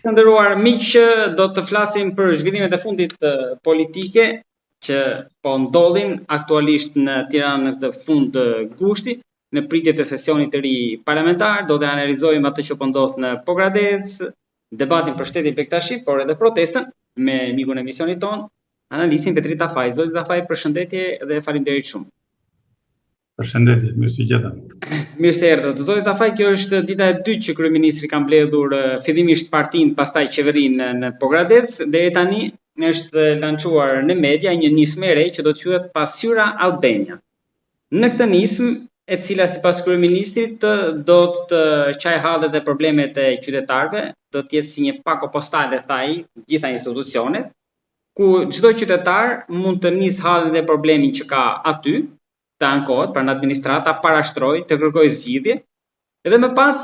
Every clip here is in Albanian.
Të nderuar miq, do të flasim për zhvillimet e fundit politike që po ndodhin aktualisht në Tiranë në këtë fund gushti, në pritje të sesionit të ri parlamentar. Do të analizojmë atë që po ndodh në Pogradec, debatin për shtetin Bektashi, por edhe protestën me mikun e emisionit ton, analistin Petrit Tafaj. Zoti Tafaj, përshëndetje dhe faleminderit shumë. Përshëndetje, mirë se gjeta. Mirë se erdhët. Zoti Tafaj, kjo është dita e dytë që kryeministri ka mbledhur fillimisht partinë, pastaj qeverinë në Pogradec, deri tani është lançuar në media një nismë e re që do të quhet Pasqyra Albania. Në këtë nismë, e cila sipas kryeministrit do të çajë hallet e problemet e qytetarëve, do të jetë si një pako postale tha ai, gjitha institucionet, ku çdo qytetar mund të nisë hallet e problemin që ka aty, të ankohet pranë administrata, parashtroj, të kërkoj zgjidhje, edhe më pas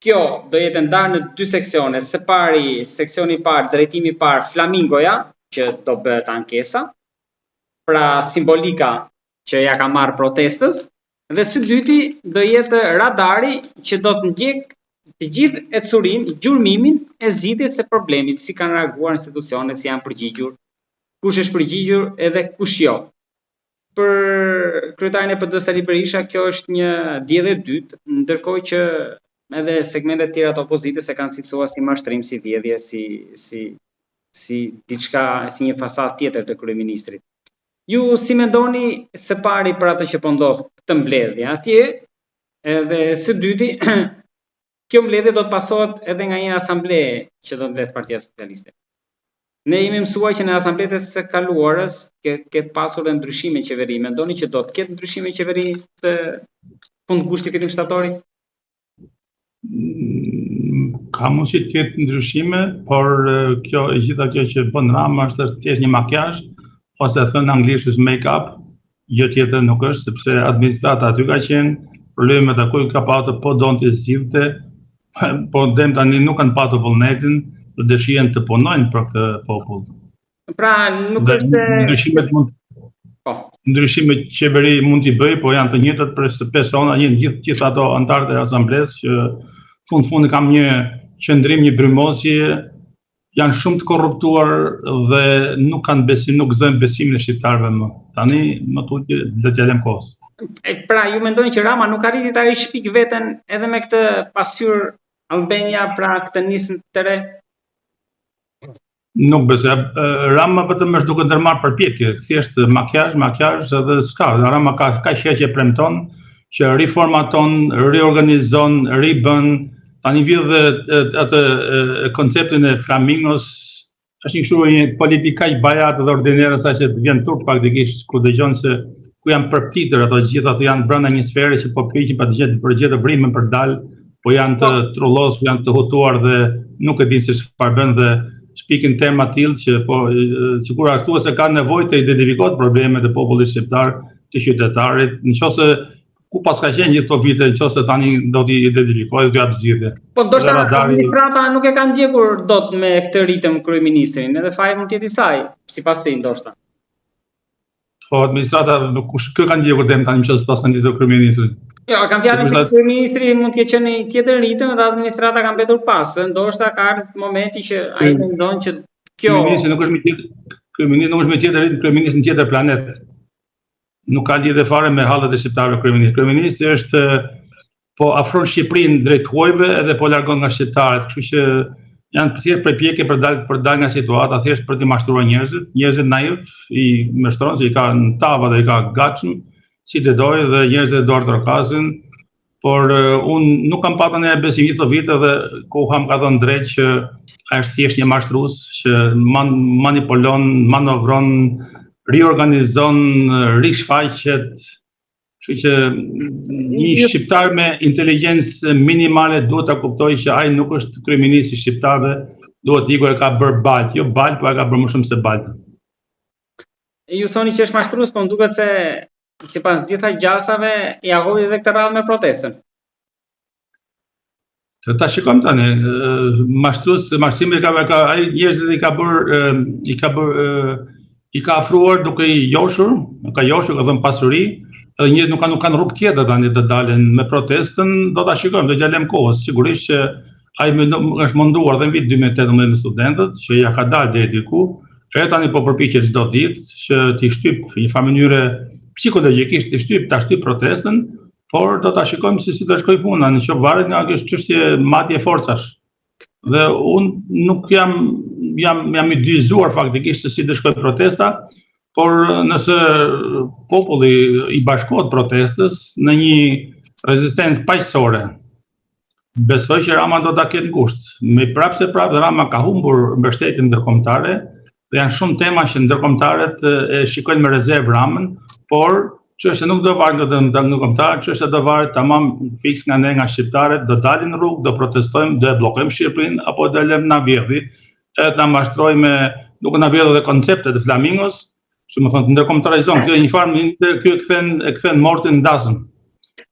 kjo do jetë ndarë në dy seksione. Së pari, seksioni i parë, drejtimi i parë, flamingoja, që do bëhet ankesa, pra simbolika që ja ka marrë protestës, dhe së dyti do jetë radari që do të ndjek të gjithë ecurinë, gjurmimin e zgjidhjes së problemit, si kanë reaguar institucionet, si janë përgjigjur, kush është përgjigjur edhe kush jo. Për kryetarin e PD-s Sali Berisha kjo është një diellë e dytë, ndërkohë që edhe segmentet tjera të opozitës e kanë cilësuar si mashtrim, si vjedhje, si diçka, si një fasad tjetër të kryeministrit. Ju si mendoni së pari për atë që po ndodh këtë mbledhje atje, edhe së dyti, kjo mbledhje do të pasohet edhe nga një asamblee që do të mbledh Partia Socialiste. Ne jemi mësuar që në asambletë së kaluarës ke pasur dhe ndryshime qeveri. Mendoni që do të ketë ndryshime qeveri të fund gushtit fitim shtatori? Ka mundësi të ketë ndryshime, por gjitha kjo që bën Rama është thjesht një makjazh, ose thënë anglisht është make-up, gjë tjetër nuk është, sepse administrata aty ka qenë, problemet akuj ka patur, po donte zgjidhte, po dem tani nuk kanë patur vullnetin, të dëshiren të punojnë për këtë popull. Pra nuk është ndryshimet qeveri mund t'i bëj, po janë të njëjtat për persona, gjithë ato anëtarët e asamblesë që fundi kam një qëndrim, një brymosje, janë shumë të korruptuar dhe nuk kanë besim, nuk gëzojnë besimin e shqiptarëve më. Tani më tutje do t'ja lëm kohës. Pra ju mendoni që Rama nuk arriti ta rishpik veten edhe me këtë Pasqyrë Albania, pra këtë nismë të re? Nuk besoj. Rama vetëm është duke ndërmarrë përpjekje, thjesht makjazh edhe s'ka. Rama ka qenë që premton, që riformaton, riorganizon, ribën, tani vjen dhe atë konceptin e flamingos, është një kështu një politika i bajat dhe ordinerës sa që të vjen turp faktikisht, ku dëgjon se ku janë përptitër ato gjithë, ato janë brenda një sfere që po piqen pa të gjetë vrimën për dal, po janë të trullosur, janë të hutuar dhe nuk e dinë se çfarë bën dhe shpikin tema tillë që po sikur aktuese ka nevojë të identifikohet problemet e popullit shqiptar, të qytetarit, nëse ku pas ka qenë gjithë këto vite, nëse tani do t'i identifikojë, do t'jap zgjidhje. Po ndoshta administrata nuk e kanë ndjekur dot me këtë ritëm kryeministrin, edhe faji mund të jetë i saj, sipas tij ndoshta. Po administrata nuk kë kanë ndjekur dem tani nëse pas kanë ndjekur kryeministrin. Jo, kam fjalën se kryeministri mund të ketë një tjetër ritëm dhe administrata ka mbetur pas. Ndoshta ka ardhur momenti që ai mendon që kjo kryeministri nuk është me tjetër ritëm, kryeministri në tjetër planet. Nuk ka lidhje fare me hallet e shqiptarëve kryeministri. Kryeministri është po afron Shqipërinë drejt huajve edhe po largon nga shqiptarët, kështu që janë thjesht përpjekje për dal nga situata, thjesht për të mashtruar njerëzit naiv, i mështron se i ka në tava dhe i ka gatshëm, si të dojë dhe njerëzit e dorë trokasin, por unë nuk kam patur në besim gjithë vite dhe koha më ka thënë drejt që është thjesht një mashtrues që manipulon, manovron, riorganizon, rishfaqet, kështu që një shqiptar me inteligjencë minimale duhet ta kuptojë që ai nuk është kryeminist i shqiptarëve, duhet ikur e ka bërë balt, jo balt, po e ka bërë më shumë se balt. Ju thoni që është mashtrues, po më duket se sipas gjitha gjasave ja hodhi edhe këtë radhë me protestën. Ta shikojmë tani, mashtruesi ai njerëzit i ka afruar duke i joshur, ka dhënë pasuri, edhe njerëzit nuk kanë rrugë tjetër tani të dalin me protestën, do ta shikojmë, do t'ja lëm kohës. Sigurisht që ai është munduar dhe në vit 2018 me studentët që ja ka dalë deri diku, tani po përpiqet çdo ditë që t'i shtyp në një mënyrë psikologjikisht ta shtyp protestën, por do ta shikojmë si do shkojë puna, në qoftë varet nga kjo çështje matje forcash. Dhe unë nuk jam i dyzuar faktikisht se si do shkojë protesta, por nëse populli i bashkohet protestës në një rezistencë paqësore, besoj që Rama do ta ketë ngushtë. Me prapse Rama ka humbur mbështetjen ndërkombëtare dhe janë shumë tema që ndërkombëtarët e shikojnë me rezervë Ramën, por çështja nuk do varet nga ndërkombëtarët, çështja do varet tamam fiks nga ne, nga shqiptarët, do dalin në rrugë, do protestojmë, do e bllokojmë Shqipërinë apo do lëmë na vjedhi, ta mashtroj me nuk na vjedh edhe konceptet e flamingos, që më thonë të ndërkombëtarizon, kjo një farë kjo e kthen mortin ndasëm.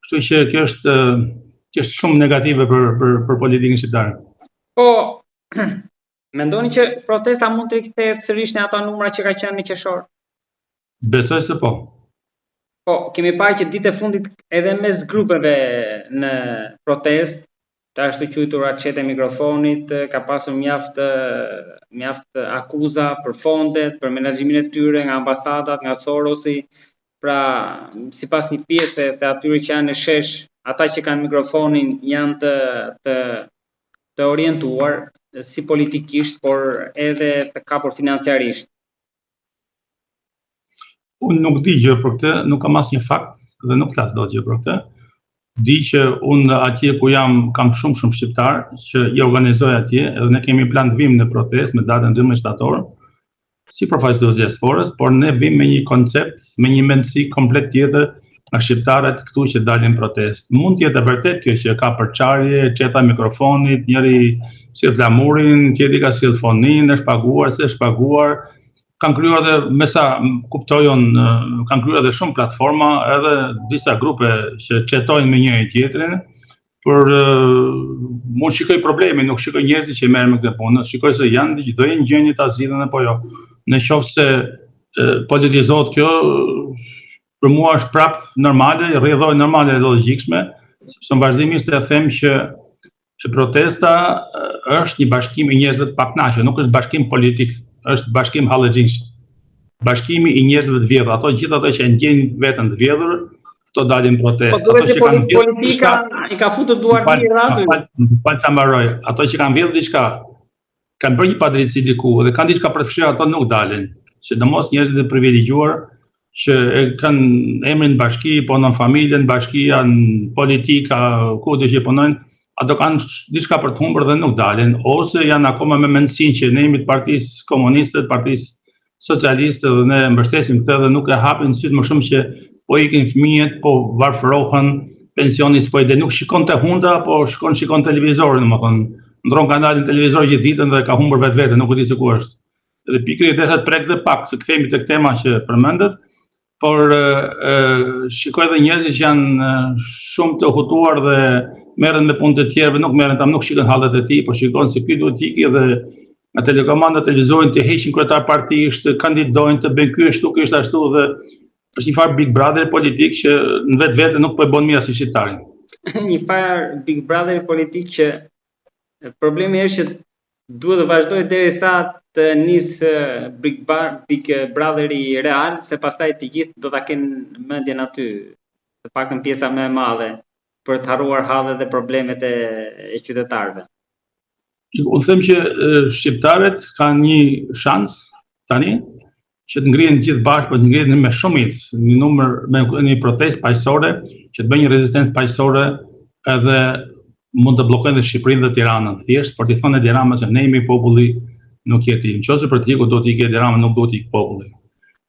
Kështu që kjo është shumë negative për politikën shqiptare. Po, mendoni që protesta mund të rikthehet sërish në ato numra që ka qenë në qershor? Besoj se po. Po, kemi parë që ditë e fundit edhe mes grupeve në protest, të ashtu quajtura çete mikrofonit, ka pasur mjaft akuza për fondet, për menaxhimin e tyre nga ambasadat, nga Sorosi. Pra, sipas një pjese të atyre që janë në shesh, ata që kanë mikrofonin janë të orientuar si politikisht, por edhe të kapur financiarisht. Unë nuk di gjë për këtë, nuk kam asnjë fakt dhe nuk flas dot gjë për këtë. Di që unë atje ku kam shumë shqiptar që i organizoj atje, edhe ne kemi plan të vim në protestë me datën 12 shtator, si përfaqësues të diasporës, por ne vim me një koncept, me një mendësi komplet tjetër nga shqiptarët këtu që dalin protestë. Mund të jetë vërtet kjo që ka përçarje, çeta mikrofonit, njëri sill flamurin, tjetri ka sill fonin, është paguar, s'është paguar. Kanë kryer edhe me sa kuptojon, kanë kryer edhe shumë platforma, edhe disa grupe që çetojnë me njëri tjetrin, por mund shikoj problemin, nuk shikoj njerëzit që merren me këtë punë, shikoj se do jenë gjendje ta zgjidhen apo jo. Në qoftë se politizohet kjo, për mua është prap normale, rrjedhoj normale dhe logjikshme, sepse vazhdimisht e them që protesta është një bashkim i njerëzve të pakënaqur, nuk është bashkim politik, është bashkim hallexhinsh. Bashkimi i njerëzve të vjedhur, gjithë ato që ndjejnë veten të vjedhur, ato dalin protestë. Ato që kanë politika i ka futur duart mirë aty. Ta mbaroj. Ato që kanë vjedhur diçka, kanë bërë një padrejtësi diku dhe kanë diçka për të fshirë, ato nuk dalin. Sidomos njerëzit e privilegjuar që kanë emrin bashki, punon familjen, bashkia, në politika, ku do që punojnë, ato kanë diçka për të humbur dhe nuk dalin, ose janë akoma me mendësinë që ne jemi të Partisë Komuniste, Partisë Socialiste dhe ne mbështesim këtë dhe nuk e hapin syt më shumë që po ikin fëmijët, po varfërohen, pensioni s'po i dhe nuk shikon të hunda, po shikon televizorin, domethënë, ndron kanalin televizor gjithë ditën dhe ka humbur vetvete, nuk e di se ku është. Dhe pikërisht desha të prek dhe pak, se kthehemi tek tema që përmendet, por shikoj edhe njerëzit që janë shumë të hutuar dhe merren me punë të tjerëve, nuk merren nuk shikojnë hallet e tij, por shikojnë se ky duhet të ikë dhe nga telekomanda televizorin të heqin kryetar partisht, kandidojnë të bëjnë ky ashtu, ky është ashtu dhe është një farë Big Brother politik që në vetvete nuk po e bën mirë si shqiptarin. Një farë Big Brother politik që problemi është që duhet të vazhdoj derisa të nisë Big Brotheri real, se pastaj të gjithë do ta kenë mendjen aty, të paktën pjesa më e madhe, për të harruar hallet dhe problemet e qytetarëve. Unë them që shqiptarët kanë një shans tani që të ngrihen gjithë bashkë, të ngrihen me shumicë, një numër me një protestë paqësore, që të bëjnë një rezistencë paqësore edhe mund të bllokojnë dhe Shqipërinë dhe Tiranën, thjesht për t'i thënë Edi Rama se ne jemi populli, nuk je ti. Nëse për të ikur do të ikë Edi Rama, nuk do të ikë populli.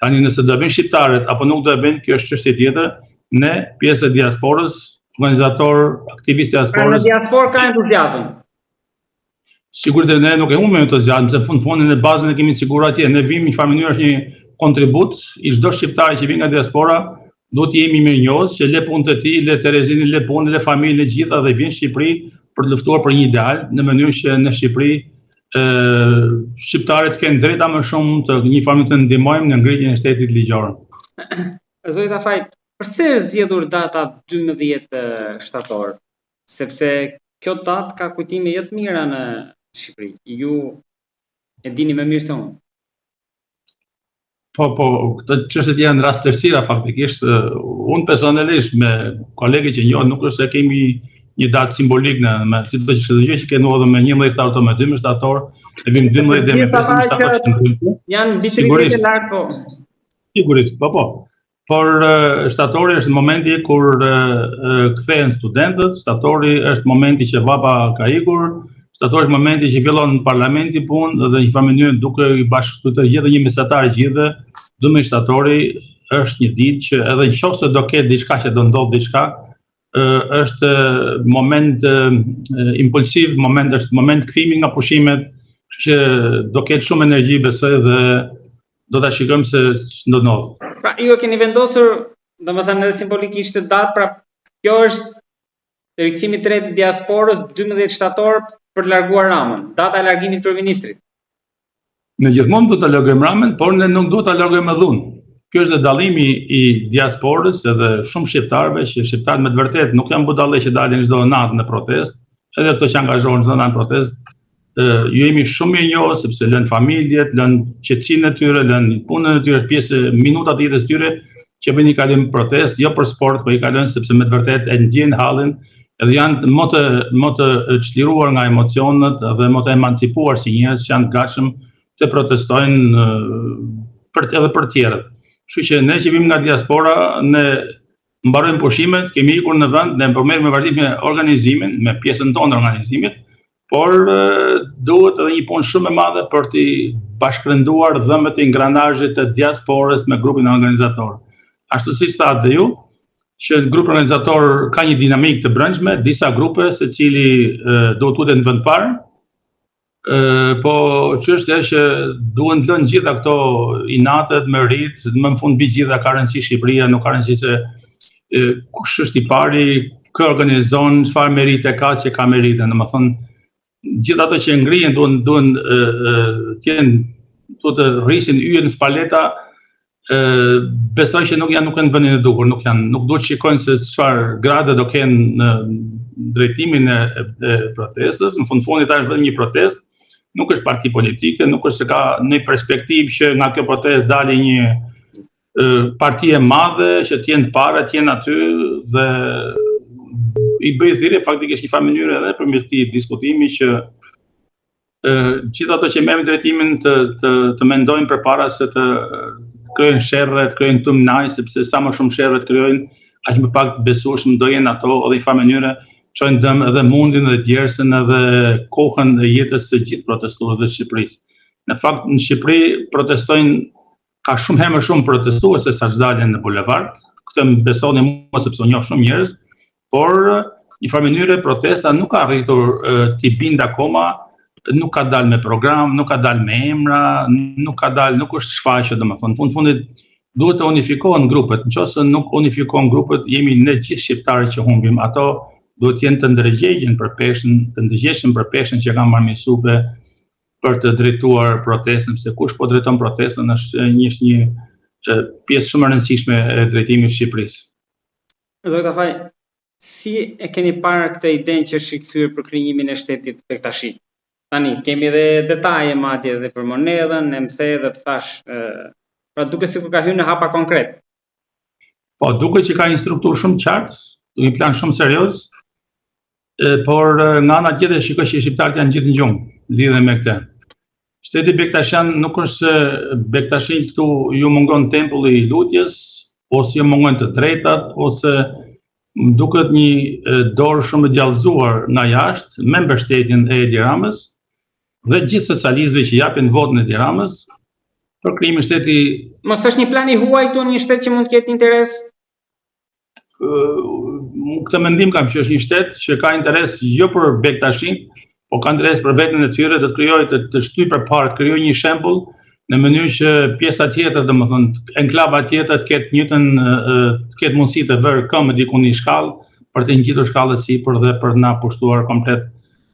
Tani nëse do e bëjnë shqiptarët apo nuk do e bëjnë, kjo është çështje tjetër. Ne, pjesë e diasporës, organizator, aktivistë diasporës. Në diasporë ka entuziazëm. Sigurisht ne nuk e humbim entuziazëm, se fundin e bazën e kemi siguruar atje. Ne vim në çfarë mënyrë është një kontribut i çdo shqiptari që vjen nga diaspora, do të jemi mirënjohës, që le punët e tij, le Terezinin, le punën, le familjen e gjitha dhe vjen në Shqipëri për të luftuar për një ideal, në mënyrë që në Shqipëri shqiptarët kanë drejta më shumë të një farë të ndihmojmë në ngritjen e shtetit ligjor. Zoti Tafaj, pse është zgjedhur data 12 shtator? Sepse kjo datë ka kujtime jo të mira në Shqipëri. Ju e dini më mirë se unë. Po, këtë çështjet janë rastësira faktikisht. Unë personalisht me kolegë që njoh nuk është se kemi një datë simbolik si do të gjë që ke ndodhur me 11 shtator, me 12 shtator, e vim 12 dhe me 15 shtator që ndryshojnë. Janë bitëritet e lartë, po. Sigurisht, po. Por shtatori është momenti kur kthehen studentët, shtatori është momenti që baba ka ikur, shtatori është momenti që fillon parlamenti punë dhe një farë mënyrë duke i bashkëtuar gjithë një mesatar gjithë, 12 shtatori është një ditë që edhe nëse do ketë diçka që do ndodh diçka, është moment impulsiv, është moment kthimi nga pushimet, që do ketë shumë energji besoj dhe do ta shikojmë se ç'do ndodh. Pra, ju e keni vendosur, domethënë edhe simbolikisht datë, pra kjo është rikthimi i tretë i diasporës 12 shtator për të larguar Ramën, data e largimit të kryeministrit. Ne gjithmonë do ta largojmë Ramën, por ne nuk duhet ta largojmë me dhunë. Kjo është dallimi i diasporës edhe shumë shqiptarëve që shqiptarët me të vërtetë nuk janë budallë që dalin çdo natë në protestë, edhe këto që angazhohen çdo natë në protestë. Ju jemi shumë mirë njohur sepse lënë familjet, lënë qetësinë e tyre, lënë punën e tyre, pjesë minutat e jetës tyre që vënë i kalojnë protestë, jo për sport, por i kalojnë sepse me të vërtetë e ndjejnë hallin, edhe janë më të çliruar nga emocionet dhe më të emancipuar si njerëz që janë të gatshëm të protestojnë edhe për tjerët. Kështu që ne që vim nga diaspora, ne mbarojmë pushimet, kemi ikur në vend, ne përmerrem me vazhdim me organizimin, me pjesën tonë të organizimit, por duhet edhe një punë shumë e madhe për të bashkërenduar dhëmbët e ingranazhit të diasporës me grupin organizator. Ashtu siç thatë dhe ju, që grupi organizator ka një dinamikë të brendshme, disa grupe secili duhet tutet në vend parë, po çështja është që duhen të lënë gjitha këto inatet me rit, më në fund mbi gjitha ka rëndësi Shqipëria, nuk ka rëndësi se kush është i pari, kë organizon, çfarë merite ka, që ka merite, domethënë gjithë ato që ngrihen duhen të rrisin yjet në spaleta, besoj që nuk janë në vendin e duhur, nuk duhet shikojnë se çfarë grade do kenë në drejtimin e protestës. Në fundit është vetëm një protestë, nuk është parti politike, nuk është se ka një perspektivë që nga kjo protestë dali një parti e madhe që të jenë të para, të jenë aty dhe i bëj thirrje faktikisht një farë mënyrë edhe përmes këtij diskutimi që gjithë ato që merrin drejtimin të mendojnë përpara se të krijojnë sherrre, të krijojnë tumnaj, sepse sa më shumë sherrre të krijojnë, aq më pak të besueshëm do jenë ato, edhe një farë mënyrë çojnë dëm edhe mundin dhe djersën edhe kohën e jetës së gjithë protestuesve të Shqipërisë. Në fakt në Shqipëri protestojnë ka shumë herë më shumë protestues se sa dalin në bulevard. Këtë më besoni mua sepse unë njoh shumë njerëz, por një farë mënyrë protesta nuk ka arritur t'i bindë akoma, nuk ka dalë me program, nuk ka dalë me emra, nuk është shfaqje, domethënë. Në fundit duhet të unifikohen grupet. Nëse nuk unifikohen grupet, jemi ne gjithë shqiptarët që humbim. Ato duhet të jenë të ndërgjegjshëm për peshën që kanë marrë për të drejtuar protestën, se kush po drejton protestën është një pjesë shumë e rëndësishme e drejtimit të Shqipërisë. Zoti Tafaj, si e keni parë këtë idenë që është rikthyer për krijimin e shtetit Bektashi? Tani kemi edhe detaje madje edhe për monedhën, e më the dhe të thash, pra duket sikur ka hyrë në hapa konkret. Po, duket që ka një strukturë shumë qartë, një plan shumë serioz, por nga ana tjetër shikoj që shqiptarët janë gjithë në gjumë lidhe me këtë. Shteti Bektashian nuk është se Bektashi këtu ju mungon tempulli i lutjes, ose ju mungon të drejtat, ose duket një dorë shumë e gjallëzuar nga jashtë me mbështetjen e Edi Ramës dhe gjithë socialistëve që japin votën e Edi Ramës për krijimin e shteti. Mos është një plan i huaj këtu në një shtet që mund të ketë interes? Këtë mendim kam që është një shtet që ka interes jo për Bektashin, po ka interes për veten e tyre, do të krijojë të shtyjë përpara, të krijojë një shembull në mënyrë që pjesa tjetër, domethënë enklava tjetër të ketë mundësi të vërë këmbë diku në shkallë për të ngjitur shkallën sipër dhe për të na pushtuar komplet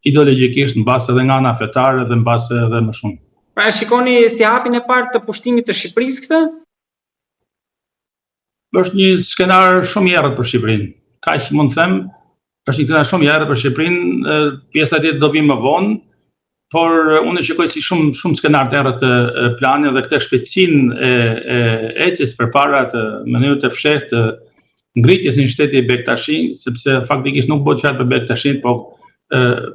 ideologjikisht mbas edhe nga ana fetare dhe mbas edhe më shumë. Pra shikoni si hapin e parë të pushtimit të Shqipërisë këtë? Është një skenar shumë i errët për Shqipërinë. Kaq mund të them, është një trena shumë i errët për Shqipërinë, pjesa tjetër do vinë më vonë, por unë shikoj si shumë skenar të errët të planit dhe këtë shpejtësinë e ecjes përpara të mënyrë të fshehtë të ngritjes në shteti Bektashi, sepse faktikisht nuk bëhet fjalë për Bektashin, po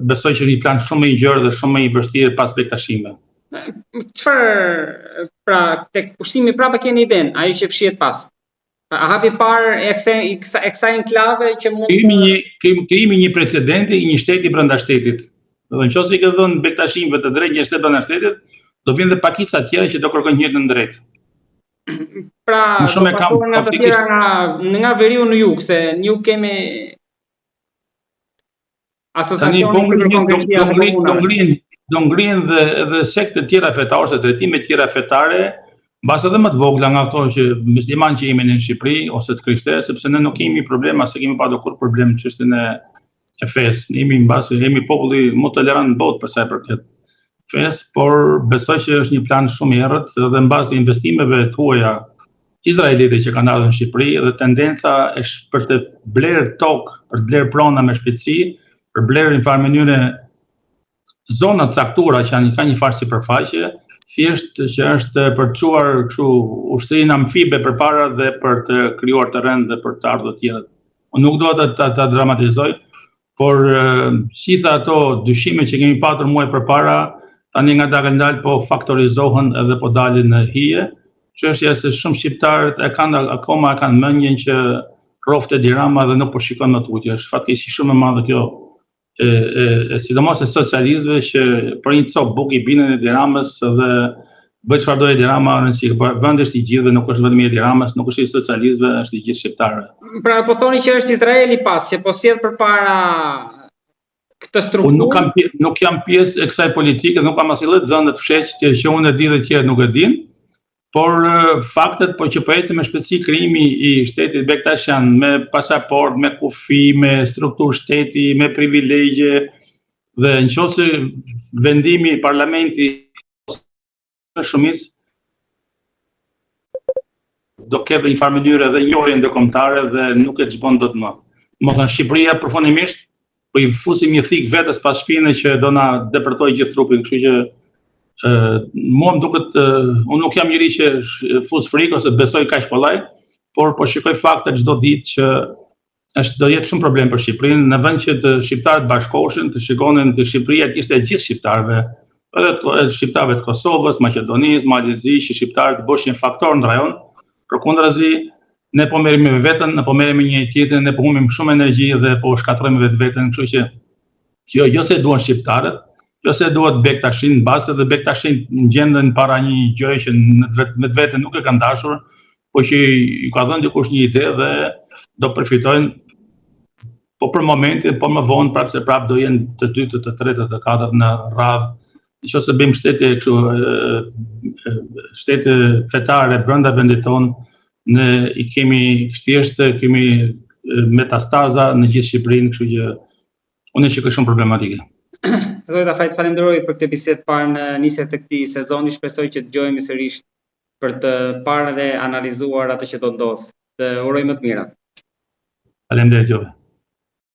besoj që është një plan shumë më i gjerë dhe shumë më i vështirë pas Bektashime. Çfarë pra tek pushtimi prapë keni idenë, ajo që fshihet pas? A hapi parë e kësaj enklave që mund krijimi një precedenti i një shteti brenda shtetit. Do të thonë i ka dhënë Bektashimve të drejtë një shtet brenda shtetit, do vinë dhe pakica tjera që do kërkojnë një të drejtë. Pra, nga të tjera nga veriu në jug, se në jug kemi asociacione që kërkon krejtësia të komunave. Do ngrihen dhe sekte tjera fetare ose drejtime tjera fetare, mbas edhe më të vogla nga ato që musliman që jemi në Shqipëri ose të krishterë, sepse ne nuk kemi problema, se kemi pasur kur problem në çështjen e fesë. Jemi populli më tolerant në botë për sa i përket fesë, por besoj që është një plan shumë i errët dhe mbas investimeve të huaja izraelite që kanë ardhur në Shqipëri dhe tendenca është për të blerë tokë, për të blerë prona me shpejtësi, për blerë në farë mënyrë zona të caktuara që kanë një farë sipërfaqe, thjesht që është për të çuar kështu ushtrinë amfibe përpara dhe për të krijuar terren dhe për të ardhur të tjerët. Unë nuk do ta dramatizoj, por gjitha ato dyshime që kemi patur muaj përpara, tani nga dalë po faktorizohen edhe po dalin në hije. Çështja se shumë shqiptarët akoma kanë mendjen që rrofte dirama dhe nuk po shikon më tutje. Është fatkeqësi shumë e madhe kjo. Sidomos e socialistëve që për një copë buk i binin e diramës dhe bëjt çfarë do e dirama, vendi është i gjithë dhe nuk është vetëm i diramës, nuk është i socialistëve, është i gjithë shqiptarëve. Pra po thoni që është Izraeli pas, që po sjell përpara këtë strukturë. Nuk jam pjesë e kësaj politike, nuk kam asnjë zënë të fshehtë që unë e di dhe tjerë nuk e din. Por faktet po që po ecën me shpejtësi krijimi i shtetit Bektashian me pasaport, me kufi, me strukturë shteti, me privilegje dhe nëse vendimi i parlamenti në shumicë do ketë një farë mënyrë edhe njohje ndërkombëtare dhe nuk e çbon dot më. Domethënë Shqipëria përfundimisht po i fusim një thik vetes pas shpinën që do na depërtoj gjithë trupin, kështu që mua më duket, unë nuk jam njëri që fus frikë ose besoj kaq kollaj, por po shikoj fakte çdo ditë që do jetë shumë problem për Shqipërinë, në vend që të shqiptarët bashkoheshin, të shikonin të Shqipëria të ishte e gjithë shqiptarëve, edhe shqiptarëve të Kosovës, Maqedonisë, Malezisë, që shqiptarët bëshin faktor në rajon, përkundrazi ne po merremi me veten, ne po merremi një tjetrin, ne po humbim shumë energji dhe po shkatrojmë vetveten, kështu që kjo jo se duan shqiptarët, jo se duhet Bektashin në bazë dhe Bektashin në gjendën para një gjëje që me vetë nuk e kanë dashur, po që i ka dhënë dikush një ide dhe do përfitojnë, po për momentin, po më vonë prapë se prapë do jenë të dytë, të tretë, të katërt në radhë. Nëse bëjmë shtete fetare brenda vendit tonë, ne i kemi kemi metastaza në gjithë Shqipërinë, kështu që unë e shikoj shumë problematike. Zoti Tafaj, falenderoj për këtë bisedë parë në nisjes të këtij sezoni. Shpresoj që të dëgjojmë sërish për të parë dhe analizuar atë që do ndodh. Të uroj më të mirat. Faleminderit juve.